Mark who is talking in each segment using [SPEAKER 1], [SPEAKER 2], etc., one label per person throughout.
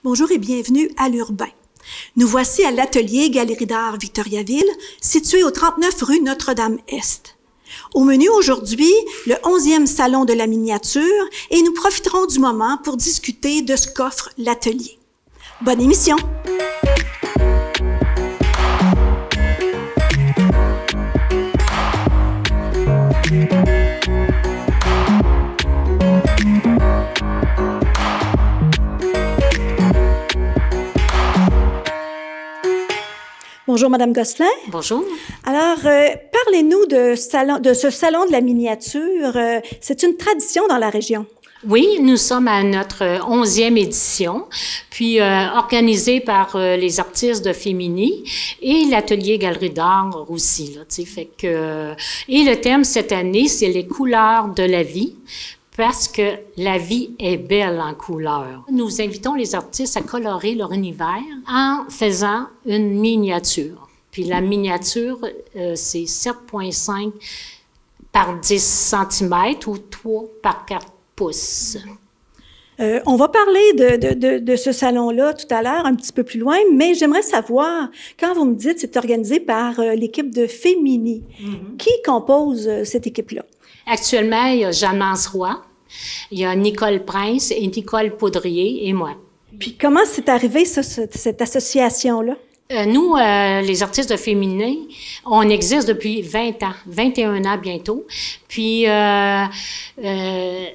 [SPEAKER 1] Bonjour et bienvenue à l'Urbain. Nous voici à l'atelier Galerie d'art Victoriaville, situé au 39 rue Notre-Dame-Est. Au menu aujourd'hui, le 11e salon de la miniature et nous profiterons du moment pour discuter de ce qu'offre l'atelier. Bonne émission! Bonjour, Madame Gosselin.
[SPEAKER 2] Bonjour.
[SPEAKER 1] Alors, parlez-nous de ce salon de la miniature. C'est une tradition dans la région.
[SPEAKER 2] Oui, nous sommes à notre 11e édition, puis organisée par les artistes de Fémini et l'atelier Galerie d'art aussi. Là, fait que, et le thème cette année, c'est les couleurs de la vie. Parce que la vie est belle en couleurs. Nous invitons les artistes à colorer leur univers en faisant une miniature. Puis la miniature, c'est 7,5 par 10 cm ou 3 par 4 pouces.
[SPEAKER 1] On va parler de ce salon-là tout à l'heure, un petit peu plus loin, mais j'aimerais savoir, quand vous me dites que c'est organisé par l'équipe de Fémini, qui compose cette équipe-là?
[SPEAKER 2] Actuellement, il y a Jeanne Manseroy, il y a Nicole Prince et Nicole Poudrier et moi.
[SPEAKER 1] Puis comment c'est arrivé, ça, cette association-là?
[SPEAKER 2] Nous, les artistes de Féminin, on existe depuis 20 ans, 21 ans bientôt. Puis,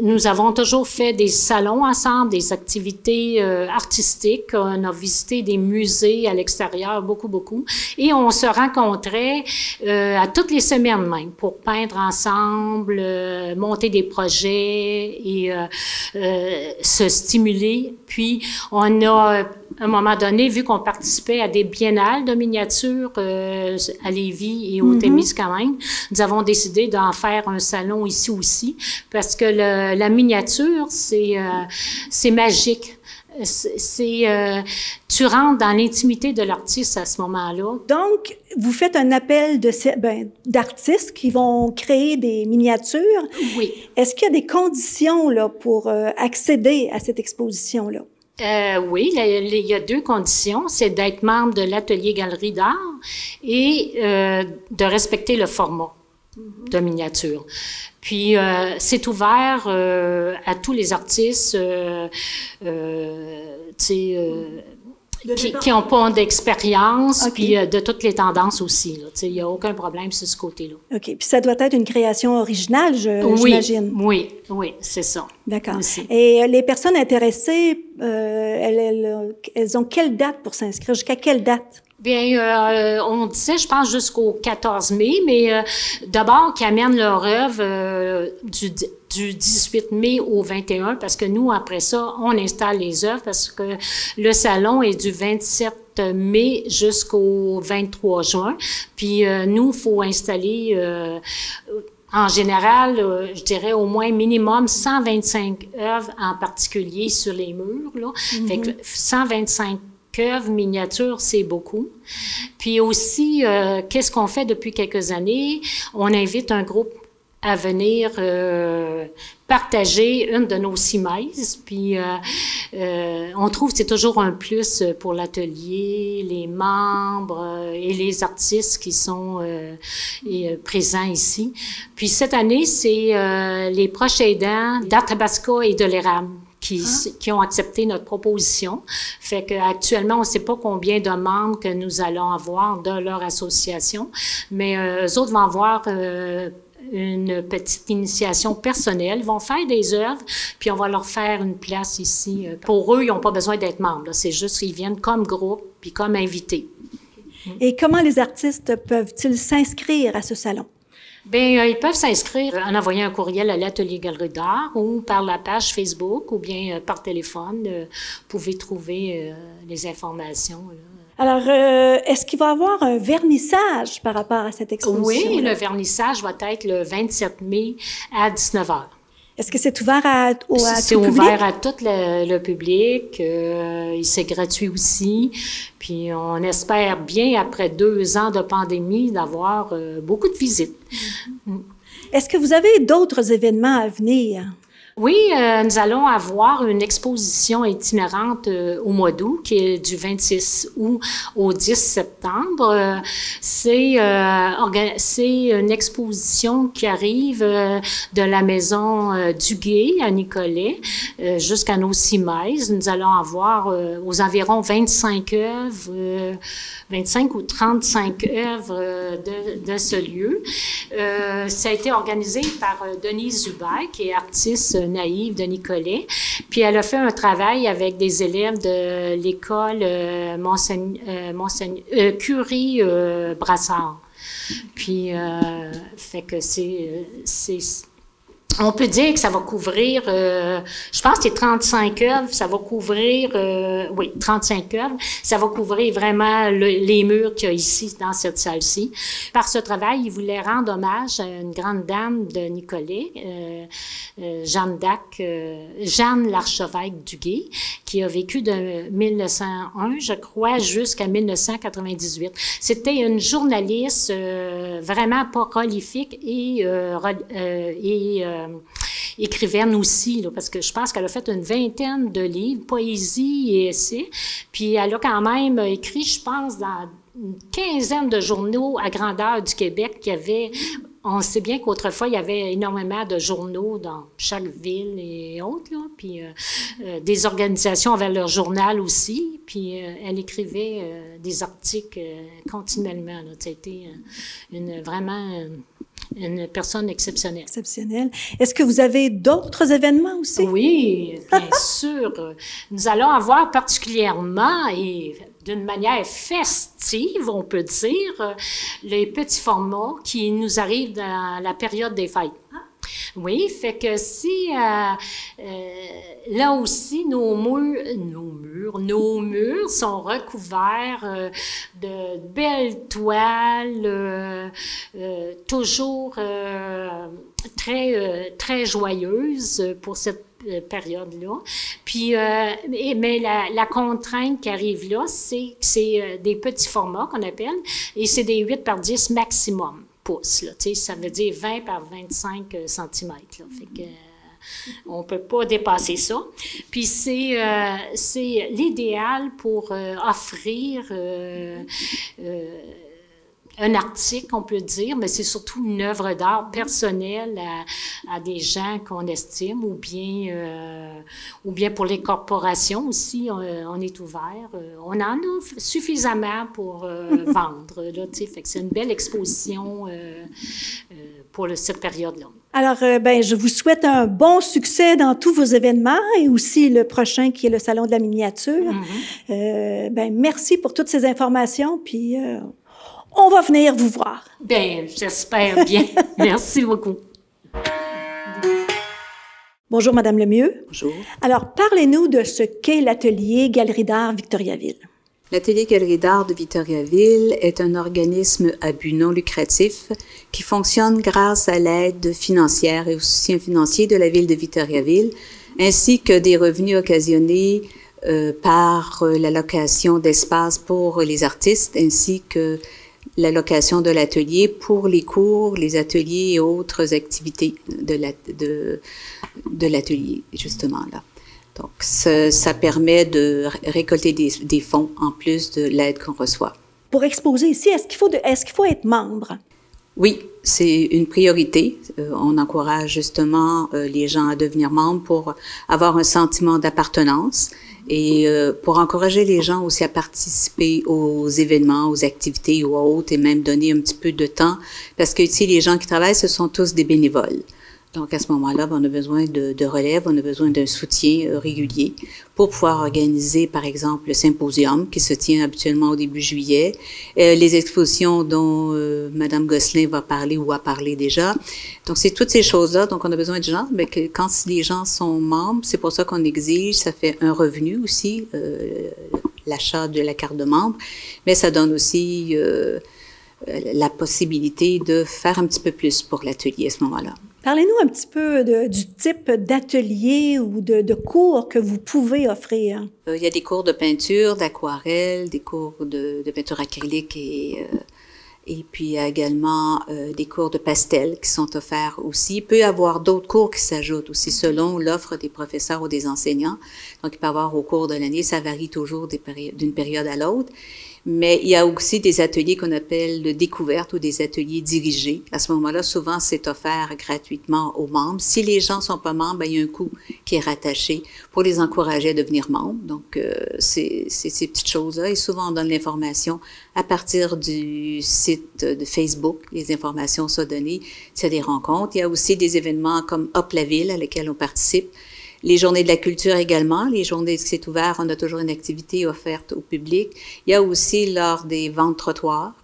[SPEAKER 2] nous avons toujours fait des salons ensemble, des activités artistiques. On a visité des musées à l'extérieur, beaucoup. Et on se rencontrait à toutes les semaines même pour peindre ensemble, monter des projets et se stimuler. Puis, on a, à un moment donné, vu qu'on participait à des biennales de miniatures à Lévis et au Témiscamingue, nous avons décidé d'en faire un salon ici aussi, parce que la miniature, c'est magique. Tu rentres dans l'intimité de l'artiste à ce moment-là.
[SPEAKER 1] Donc, vous faites un appel d'artistes qui vont créer des miniatures.
[SPEAKER 2] Oui.
[SPEAKER 1] Est-ce qu'il y a des conditions là, pour accéder à cette exposition-là?
[SPEAKER 2] Oui, il y a deux conditions. C'est d'être membre de l'atelier Galerie d'art et de respecter le format de miniature. Puis, c'est ouvert à tous les artistes qui n'ont pas d'expérience, puis de toutes les tendances aussi. Il n'y a aucun problème sur ce côté-là. OK.
[SPEAKER 1] Puis ça doit être une création originale, j'imagine.
[SPEAKER 2] Oui, c'est ça.
[SPEAKER 1] D'accord. Et les personnes intéressées, elles ont quelle date pour s'inscrire? Jusqu'à quelle date?
[SPEAKER 2] Bien, on disait, je pense, jusqu'au 14 mai, mais d'abord, qu'ils amènent leur œuvre du 18 mai au 21, parce que nous, après ça, on installe les œuvres, parce que le salon est du 27 mai jusqu'au 23 juin. Puis nous, il faut installer... en général, je dirais au moins minimum 125 œuvres en particulier sur les murs, là. Fait que 125 œuvres miniatures, c'est beaucoup. Puis aussi, qu'est-ce qu'on fait depuis quelques années? On invite un groupe à venir partager une de nos simaises. Puis on trouve que c'est toujours un plus pour l'atelier, les membres et les artistes qui sont présents ici. Puis cette année, c'est les proches aidants d'Arthabasca et de l'érable qui ont accepté notre proposition. Fait qu'actuellement, on ne sait pas combien de membres que nous allons avoir de leur association, mais eux autres vont avoir une petite initiation personnelle, vont faire des œuvres, puis on va leur faire une place ici. Pour eux, ils n'ont pas besoin d'être membres. C'est juste qu'ils viennent comme groupe, puis comme invités.
[SPEAKER 1] Et comment les artistes peuvent-ils s'inscrire à ce salon?
[SPEAKER 2] Bien, ils peuvent s'inscrire en envoyant un courriel à l'atelier Galerie d'art ou par la page Facebook ou bien par téléphone. Vous pouvez trouver les informations, là.
[SPEAKER 1] Alors, est-ce qu'il va y avoir un vernissage par rapport à cette exposition?
[SPEAKER 2] Oui, le vernissage va être le 27 mai à 19h.
[SPEAKER 1] Est-ce que c'est ouvert à tout le public?
[SPEAKER 2] C'est ouvert à tout le public. C'est gratuit aussi. Puis on espère bien, après 2 ans de pandémie, d'avoir beaucoup de visites.
[SPEAKER 1] Est-ce que vous avez d'autres événements à venir?
[SPEAKER 2] Oui, nous allons avoir une exposition itinérante au mois d'août, qui est du 26 août au 10 septembre. C'est une exposition qui arrive de la maison Duguay à Nicolet jusqu'à nos Cimaises. Nous allons avoir aux environs 25 œuvres, 25 ou 35 œuvres de ce lieu. Ça a été organisé par Denise Hubert, qui est artiste naïve de Nicolet. Puis elle a fait un travail avec des élèves de l'école Curie Brassard. Puis, fait que on peut dire que ça va couvrir, je pense que c'est 35 œuvres, ça va couvrir, 35 œuvres, ça va couvrir vraiment les murs qu'il y a ici, dans cette salle-ci. Par ce travail, il voulait rendre hommage à une grande dame de Nicolet, Jeanne l'Archevêque Duguay, qui a vécu de 1901, je crois, jusqu'à 1998. C'était une journaliste vraiment pas prolifique et écrivaine aussi, là, parce que je pense qu'elle a fait une vingtaine de livres, poésie et essais, puis elle a quand même écrit, je pense, dans une quinzaine de journaux à grandeur du Québec qui avaient... On sait bien qu'autrefois, il y avait énormément de journaux dans chaque ville et autres, là, puis des organisations avaient leur journal aussi, puis elle écrivait des articles continuellement, là. Ça a été vraiment... une personne exceptionnelle.
[SPEAKER 1] Exceptionnelle. Est-ce que vous avez d'autres événements aussi?
[SPEAKER 2] Oui, bien sûr. Nous allons avoir particulièrement et d'une manière festive, on peut dire, les petits formats qui nous arrivent dans la période des fêtes. Oui, fait que si là aussi nos murs sont recouverts de belles toiles, toujours très joyeuses pour cette période-là. Puis, mais la contrainte qui arrive là, c'est que c'est des petits formats qu'on appelle, et c'est des 8 par 10 maximum. Pouces, là, ça veut dire 20 par 25 centimètres. Là, fait que, on ne peut pas dépasser ça. Puis c'est l'idéal pour offrir un article, on peut dire, mais c'est surtout une œuvre d'art personnelle à des gens qu'on estime, ou bien pour les corporations aussi, on est ouvert. On en a suffisamment pour vendre, là, tu sais, fait que c'est une belle exposition pour cette période-là.
[SPEAKER 1] Alors, je vous souhaite un bon succès dans tous vos événements et aussi le prochain qui est le Salon de la miniature. Mm-hmm. Merci pour toutes ces informations, puis on va venir vous voir.
[SPEAKER 2] Bien, j'espère bien. Merci beaucoup.
[SPEAKER 1] Bonjour, Madame Lemieux.
[SPEAKER 3] Bonjour.
[SPEAKER 1] Alors, parlez-nous de ce qu'est l'atelier Galerie d'art Victoriaville.
[SPEAKER 3] L'atelier Galerie d'art de Victoriaville est un organisme à but non lucratif qui fonctionne grâce à l'aide financière et au soutien financier de la ville de Victoriaville, ainsi que des revenus occasionnés par la location d'espace pour les artistes, ainsi que la location de l'atelier pour les cours, les ateliers et autres activités de l'atelier, justement là. Donc, ça permet de récolter des fonds en plus de l'aide qu'on reçoit.
[SPEAKER 1] Pour exposer ici, est-ce qu'il faut être membre?
[SPEAKER 3] Oui, c'est une priorité. On encourage justement les gens à devenir membres pour avoir un sentiment d'appartenance et pour encourager les gens aussi à participer aux événements, aux activités ou autres et même donner un petit peu de temps parce que ici, les gens qui travaillent, ce sont tous des bénévoles. Donc, à ce moment-là, on a besoin de relève, on a besoin d'un soutien régulier pour pouvoir organiser, par exemple, le symposium qui se tient habituellement au début juillet, les expositions dont Madame Gosselin va parler ou a parlé déjà. Donc, c'est toutes ces choses-là. Donc, on a besoin de gens, mais que quand les gens sont membres, c'est pour ça qu'on exige, ça fait un revenu aussi, l'achat de la carte de membre, mais ça donne aussi la possibilité de faire un petit peu plus pour l'atelier à ce moment-là.
[SPEAKER 1] Parlez-nous un petit peu du type d'atelier ou de cours que vous pouvez offrir.
[SPEAKER 3] Il y a des cours de peinture, d'aquarelle, des cours de peinture acrylique Et puis, il y a également des cours de pastel qui sont offerts aussi. Il peut y avoir d'autres cours qui s'ajoutent aussi selon l'offre des professeurs ou des enseignants. Donc, il peut y avoir au cours de l'année, ça varie toujours d'une période à l'autre. Mais il y a aussi des ateliers qu'on appelle de découverte ou des ateliers dirigés. À ce moment-là, souvent, c'est offert gratuitement aux membres. Si les gens sont pas membres, il y a un coût qui est rattaché pour les encourager à devenir membres. Donc, c'est ces petites choses-là. Et souvent, on donne l'information à partir du site de Facebook. Les informations sont données. C'est des rencontres. Il y a aussi des événements comme Hop la ville, à lesquels on participe. Les journées de la culture également, les journées qui c'est ouvert, on a toujours une activité offerte au public. Il y a aussi lors des ventes trottoirs,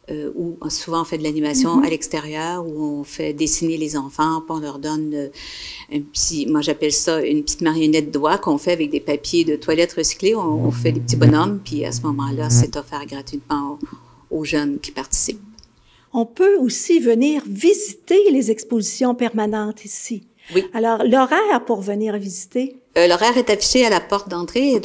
[SPEAKER 3] où souvent on fait de l'animation à l'extérieur, où on fait dessiner les enfants, puis on leur donne un petit, moi j'appelle ça une petite marionnette de doigts qu'on fait avec des papiers de toilettes recyclés. On fait des petits bonhommes, puis à ce moment-là, c'est offert gratuitement aux jeunes qui participent.
[SPEAKER 1] On peut aussi venir visiter les expositions permanentes ici.
[SPEAKER 3] Oui.
[SPEAKER 1] Alors, l'horaire pour venir visiter?
[SPEAKER 3] L'horaire est affiché à la porte d'entrée.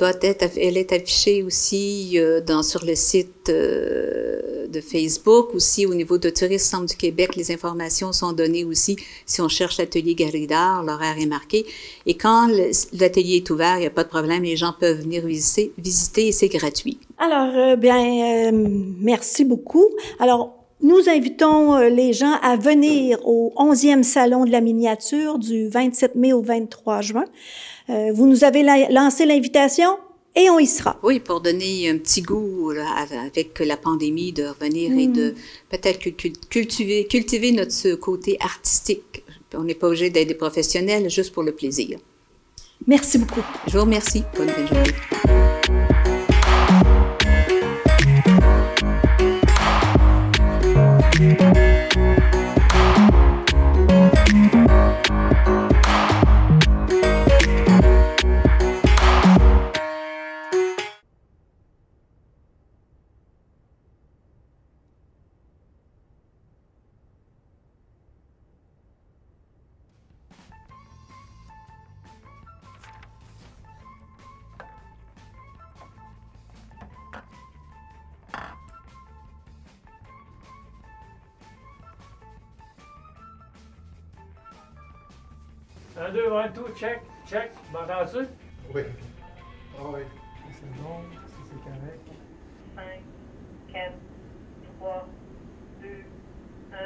[SPEAKER 3] Elle est affichée aussi sur le site de Facebook. Aussi, au niveau de Tourisme Centre du Québec, les informations sont données aussi. Si on cherche l'atelier Galerie d'art, l'horaire est marqué. Et quand l'atelier est ouvert, il n'y a pas de problème. Les gens peuvent venir visiter et c'est gratuit.
[SPEAKER 1] Alors, merci beaucoup. Alors, nous invitons les gens à venir au 11e Salon de la miniature du 27 mai au 23 juin. Vous nous avez lancé l'invitation et on y sera.
[SPEAKER 3] Oui, pour donner un petit goût là, avec la pandémie, de revenir et de peut-être cultiver notre côté artistique. On n'est pas obligé d'être des professionnels, juste pour le plaisir.
[SPEAKER 1] Merci beaucoup.
[SPEAKER 3] Je vous remercie. Bonne fin de journée.
[SPEAKER 4] Un, deux, un, tout, check, check. M'entends-tu?
[SPEAKER 5] Oui. Ah oui. C'est bon, c'est correct.
[SPEAKER 6] 5, 4, 3, 2, 1,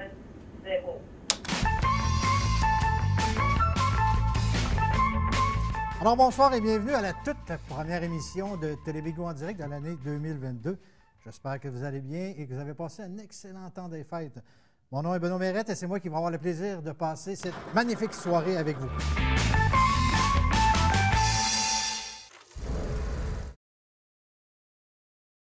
[SPEAKER 6] 0.
[SPEAKER 5] Alors bonsoir et bienvenue à la toute première émission de Télébigo en direct de l'année 2022. J'espère que vous allez bien et que vous avez passé un excellent temps des fêtes. Mon nom est Benoît Mérette et c'est moi qui vais avoir le plaisir de passer cette magnifique soirée avec vous.